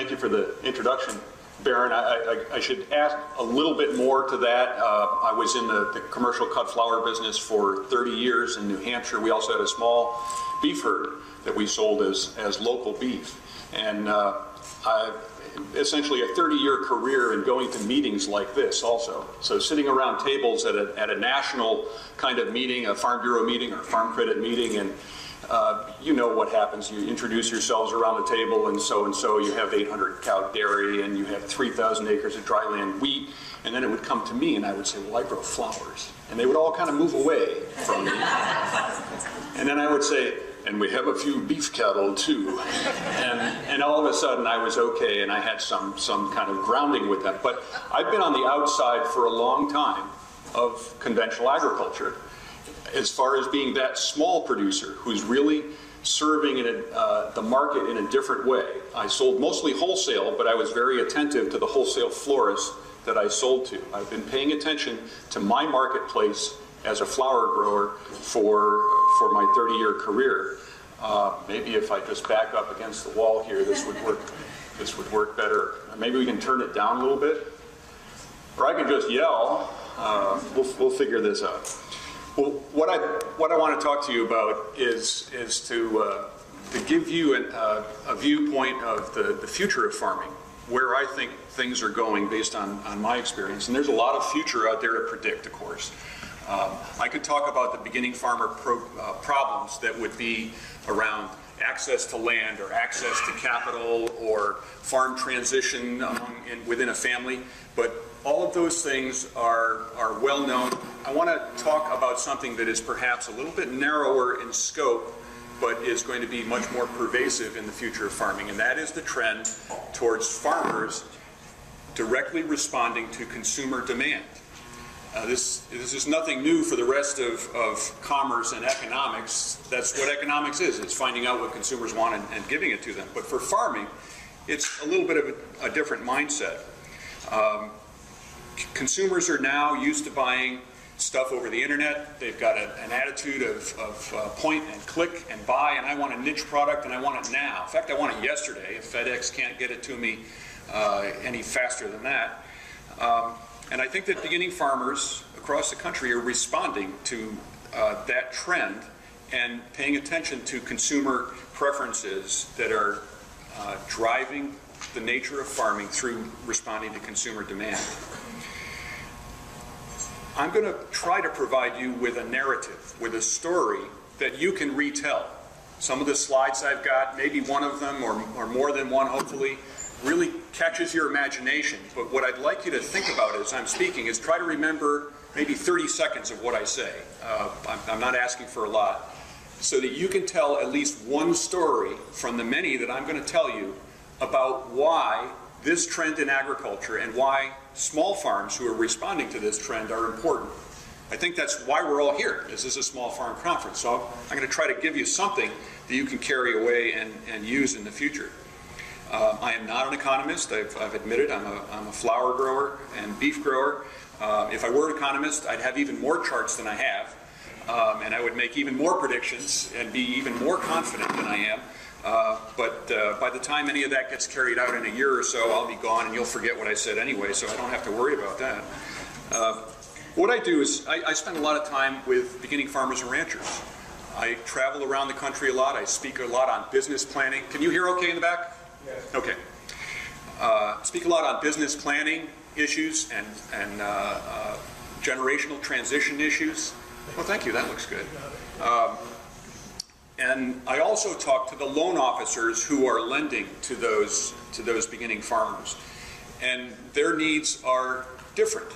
thank you for the introduction, Baron. I should add a little bit more to that. I was in the commercial cut flower business for 30 years in New Hampshire. We also had a small beef herd that we sold as local beef. And essentially a 30-year career in going to meetings like this also. So sitting around tables at a national kind of meeting, a Farm Bureau meeting or Farm Credit meeting, and you know what happens. You introduce yourselves around the table, and so you have 800 cow dairy, and you have 3,000 acres of dryland wheat, and then it would come to me, and I would say, well, I grow flowers. And they would all kind of move away from me. And then I would say, and we have a few beef cattle too. And all of a sudden I was okay, and I had some kind of grounding with them. But I've been on the outside for a long time of conventional agriculture, as far as being that small producer who's really serving the market in a different way. I sold mostly wholesale, but I was very attentive to the wholesale florists that I sold to. I've been paying attention to my marketplace as a flower grower for my 30-year career. Maybe if I just back up against the wall here, this would work. This would work better. Maybe we can turn it down a little bit, or I can just yell. We'll figure this out. Well, what I want to talk to you about is to give you a viewpoint of the future of farming, where I think things are going based on my experience. And there's a lot of future out there to predict, of course. I could talk about the beginning farmer problems that would be around access to land or access to capital or farm transition within a family, but all of those things are well known. I want to talk about something that is perhaps a little bit narrower in scope, but is going to be much more pervasive in the future of farming, and that is the trend towards farmers directly responding to consumer demand. This is nothing new for the rest of commerce and economics. That's what economics is. It's finding out what consumers want and giving it to them. But for farming, it's a little bit of a different mindset. Consumers are now used to buying stuff over the internet. They've got an attitude of point and click and buy, and I want a niche product and I want it now. In fact, I want it yesterday if FedEx can't get it to me any faster than that. And I think that beginning farmers across the country are responding to that trend and paying attention to consumer preferences that are driving the nature of farming through responding to consumer demand. I'm going to try to provide you with a narrative, with a story that you can retell. Some of the slides I've got, maybe one of them or more than one hopefully, really catches your imagination. But what I'd like you to think about as I'm speaking is try to remember maybe 30 seconds of what I say. I'm not asking for a lot. So that you can tell at least one story from the many that I'm going to tell you about why this trend in agriculture and why small farms who are responding to this trend are important. I think that's why we're all here. This is a small farm conference. So I'm going to try to give you something that you can carry away and use in the future. I am not an economist. I've admitted I'm a flower grower and beef grower. If I were an economist, I'd have even more charts than I have, and I would make even more predictions and be even more confident than I am. But by the time any of that gets carried out in a year or so, I'll be gone and you'll forget what I said anyway, so I don't have to worry about that. What I do is I spend a lot of time with beginning farmers and ranchers. I travel around the country a lot. I speak a lot on business planning. Can you hear okay in the back? Yes. Okay. Speak a lot on business planning issues and generational transition issues. Well, thank you. That looks good. And I also talk to the loan officers who are lending to those beginning farmers, and their needs are different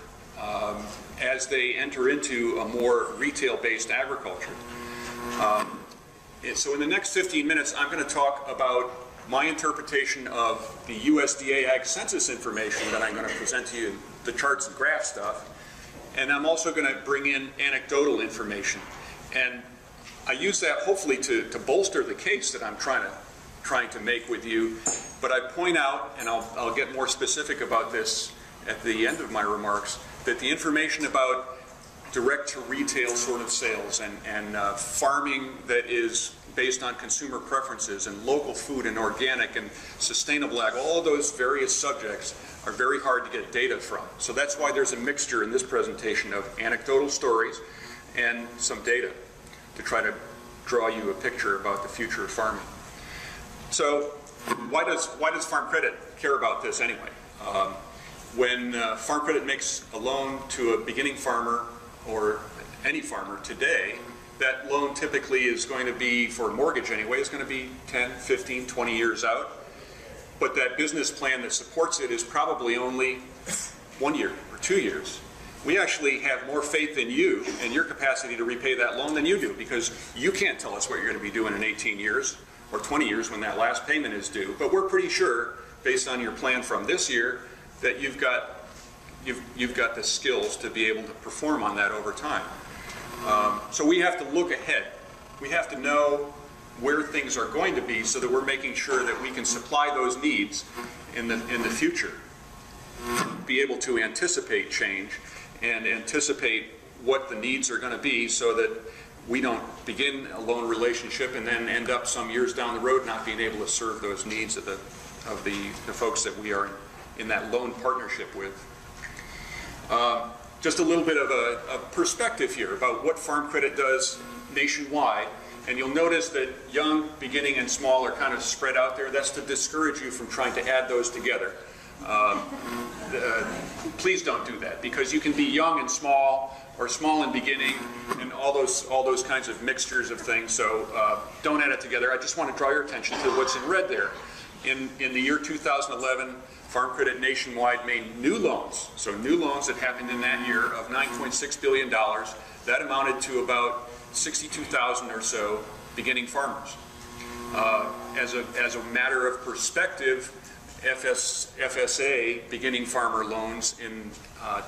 as they enter into a more retail-based agriculture. So in the next 15 minutes, I'm going to talk about my interpretation of the USDA Ag Census information that I'm going to present to you, the charts and graph stuff, and I'm also going to bring in anecdotal information. And I use that hopefully to bolster the case that I'm trying to make with you, but I point out, and I'll get more specific about this at the end of my remarks, that the information about direct-to-retail sort of sales and farming that is based on consumer preferences and local food and organic and sustainable ag. All of those various subjects are very hard to get data from. So that's why there's a mixture in this presentation of anecdotal stories and some data to try to draw you a picture about the future of farming. So why does Farm Credit care about this anyway? When Farm Credit makes a loan to a beginning farmer or any farmer today, that loan typically is going to be, for a mortgage anyway, is going to be 10, 15, 20 years out. But that business plan that supports it is probably only 1 year or 2 years. We actually have more faith in you and your capacity to repay that loan than you do, because you can't tell us what you're going to be doing in 18 years or 20 years when that last payment is due. But we're pretty sure, based on your plan from this year, that you've got the skills to be able to perform on that over time. So we have to look ahead. We have to know where things are going to be so that we're making sure that we can supply those needs in the future. Be able to anticipate change and anticipate what the needs are going to be so that we don't begin a loan relationship and then end up some years down the road not being able to serve those needs of the folks that we are in that loan partnership with. Just a little bit of a perspective here about what Farm Credit does nationwide. And you'll notice that young, beginning, and small are kind of spread out there. That's to discourage you from trying to add those together. Please don't do that, because you can be young and small, or small and beginning, and all those kinds of mixtures of things. So don't add it together. I just want to draw your attention to what's in red there. In the year 2011, Farm Credit nationwide made new loans, so new loans that happened in that year, of $9.6 billion. That amounted to about 62,000 or so beginning farmers. As a matter of perspective, FSA beginning farmer loans in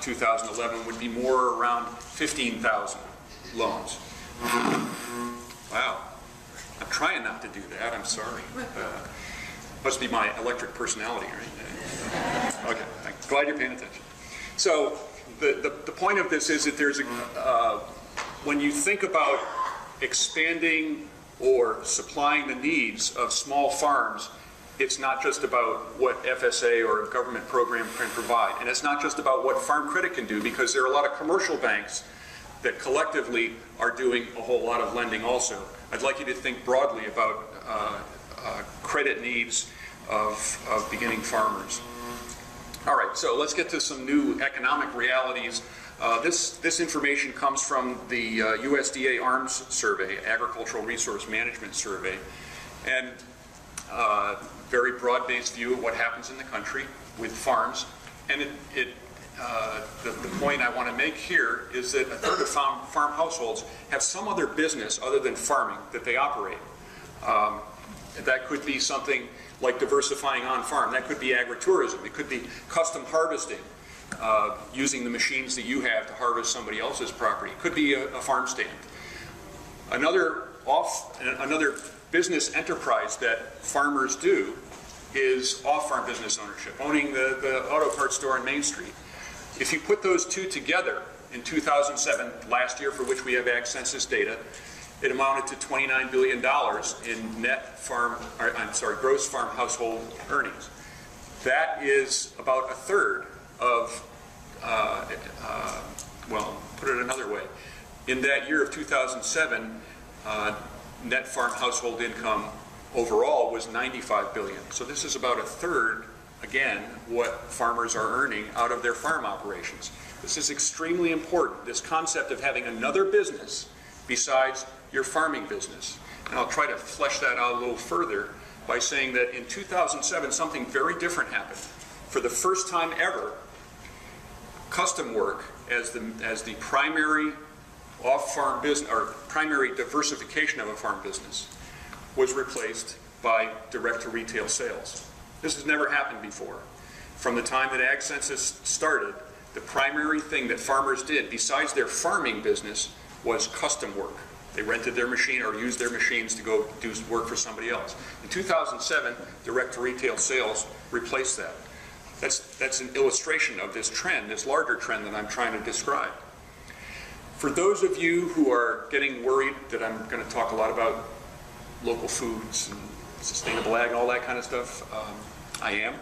2011 would be more around 15,000 loans. Wow. I'm trying not to do that, I'm sorry. Must be my electric personality, right? Okay, I'm glad you're paying attention. So the point of this is that there's when you think about expanding or supplying the needs of small farms, it's not just about what FSA or a government program can provide. And it's not just about what Farm Credit can do, because there are a lot of commercial banks that collectively are doing a whole lot of lending also. I'd like you to think broadly about credit needs of beginning farmers. All right, so let's get to some new economic realities. This information comes from the USDA ARMS survey, Agricultural Resource Management Survey, and very broad-based view of what happens in the country with farms. And the point I want to make here is that a third of farm households have some other business other than farming that they operate. That could be something like diversifying on farm. That could be agritourism. It could be custom harvesting, using the machines that you have to harvest somebody else's property. It could be a farm stand. Another business enterprise that farmers do is off-farm business ownership, owning the auto parts store on Main Street. If you put those two together in 2007, last year for which we have Ag Census data, it amounted to $29 billion in gross farm household earnings. That is about a third of, well, put it another way. In that year of 2007, net farm household income overall was $95 billion. So this is about a third, again, what farmers are earning out of their farm operations. This is extremely important, this concept of having another business besides your farming business. And I'll try to flesh that out a little further by saying that in 2007, something very different happened. For the first time ever, custom work as the primary off-farm business, or primary diversification of a farm business, was replaced by direct-to-retail sales. This has never happened before. From the time that Ag Census started, the primary thing that farmers did, besides their farming business, was custom work. They rented their machine or used their machines to go do work for somebody else. In 2007, direct-to-retail sales replaced that. That's an illustration of this trend, this larger trend that I'm trying to describe. For those of you who are getting worried that I'm going to talk a lot about local foods and sustainable ag and all that kind of stuff. I am.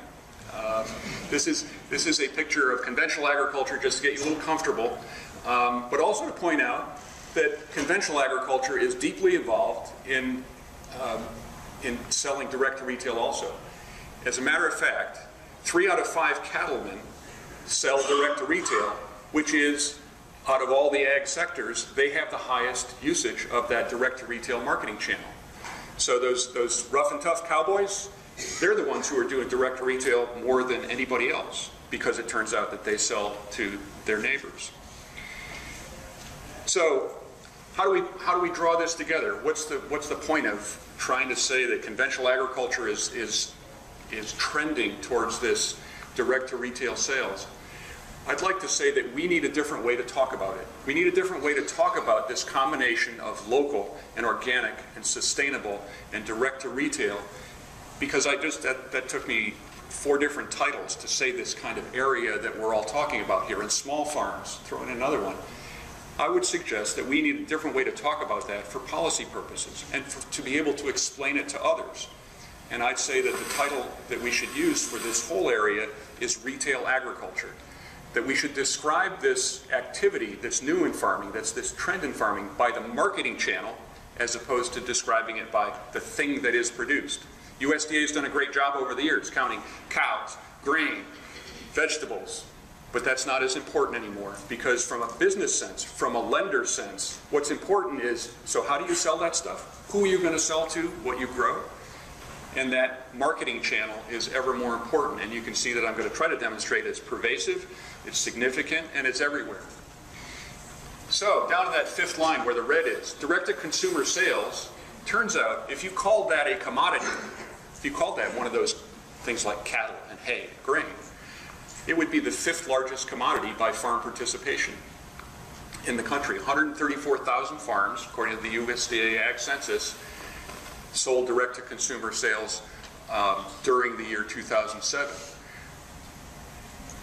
This is a picture of conventional agriculture just to get you a little comfortable, but also to point out that conventional agriculture is deeply involved in selling direct to retail also. As a matter of fact, 3 out of 5 cattlemen sell direct to retail, which is, out of all the ag sectors, they have the highest usage of that direct to retail marketing channel. So those rough and tough cowboys, they're the ones who are doing direct to retail more than anybody else, because it turns out that they sell to their neighbors. So how do we draw this together? What's the point of trying to say that conventional agriculture is trending towards this direct to retail sales? I'd like to say that we need a different way to talk about it. We need a different way to talk about this combination of local and organic and sustainable and direct to retail, because that took me 4 different titles to say this kind of area that we're all talking about here, and small farms, throw in another one. I would suggest that we need a different way to talk about that for policy purposes and to be able to explain it to others. And I'd say that the title that we should use for this whole area is retail agriculture. That we should describe this activity that's new in farming, that's this trend in farming, by the marketing channel as opposed to describing it by the thing that is produced. USDA has done a great job over the years counting cows, grain, vegetables, but that's not as important anymore, because from a business sense, from a lender sense, what's important is, so how do you sell that stuff? Who are you going to sell to, what you grow? And that marketing channel is ever more important, and you can see that I'm going to try to demonstrate it's pervasive, it's significant, and it's everywhere. So down to that 5th line where the red is, direct-to-consumer sales, turns out if you called that a commodity, if you called that one of those things like cattle and hay, grain, it would be the 5th largest commodity by farm participation in the country. 134,000 farms, according to the USDA Ag Census, sold direct-to-consumer sales during the year 2007.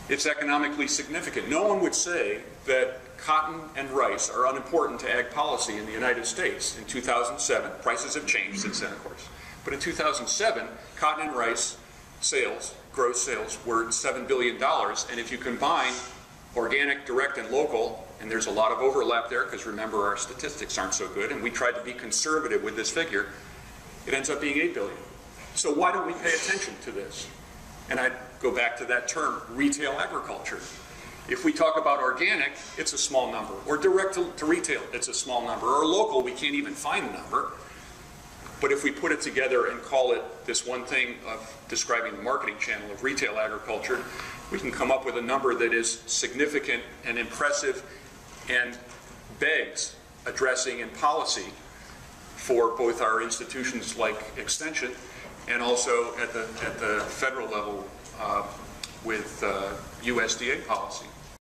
It's economically significant. No one would say that cotton and rice are unimportant to ag policy in the United States. In 2007, prices have changed since then, of course, but in 2007, cotton and rice sales, gross sales, were $7 billion, and if you combine organic, direct, and local, and there's a lot of overlap there, because remember our statistics aren't so good, and we tried to be conservative with this figure, it ends up being $8 billion. So why don't we pay attention to this? And I'd go back to that term, retail agriculture. If we talk about organic, it's a small number. Or direct to retail, it's a small number. Or local, we can't even find the number. But if we put it together and call it this one thing of describing the marketing channel of retail agriculture, we can come up with a number that is significant and impressive and begs addressing in policy for both our institutions like Extension and also at the federal level with USDA policy.